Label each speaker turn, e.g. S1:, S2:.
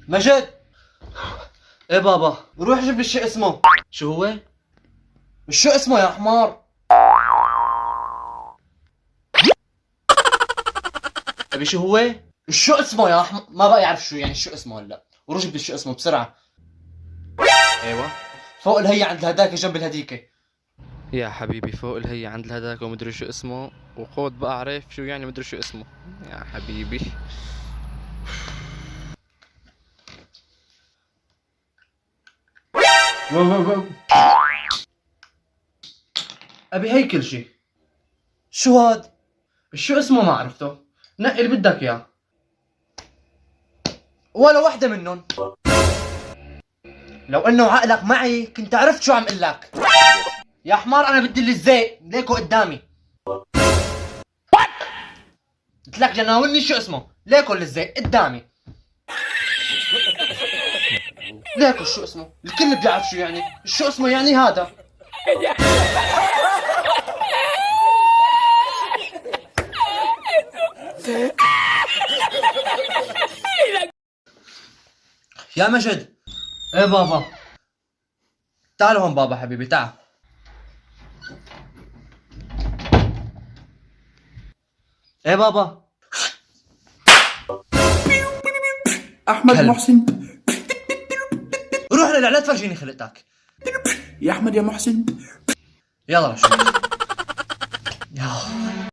S1: مجد. ايه بابا، روح جيب لي شو اسمه. شو هو؟ شو اسمه يا حمار؟ ابي شو هو؟ شو اسمه يا حمار؟ ما بقى يعرف شو يعني شو اسمه هلا. وروح جيب لي شو اسمه بسرعة. ايوه فوق الهي عند الهداكة جنب الهديكة.
S2: يا حبيبي فوق الهي عند الهداك ومدري شو اسمه، وقود بقى عرف شو يعني مدري شو اسمه. يا حبيبي.
S1: ابي هي كل شيء. شو هاد؟ شو اسمه ما عرفته. نقي اللي بدك اياه. ولا وحدة منهم. لو انه عقلك معي كنت عرفت شو عم قل لك. يا حمار انا بدي اللي الزيت ليكو قدامي. قلت لك جناولني شو اسمه ليكو اللي الزيت قدامي. ليكو شو اسمه الكل بيعرف شو يعني شو اسمه يعني هذا. يا مجد. ايه بابا. تعال هون بابا حبيبي تعال. ايه بابا.
S3: احمد
S1: كلب.
S3: محسن.
S1: روح هلا لا تفرجيني خلقتك.
S3: يا احمد يا محسن.
S1: يلا رح شوف. يا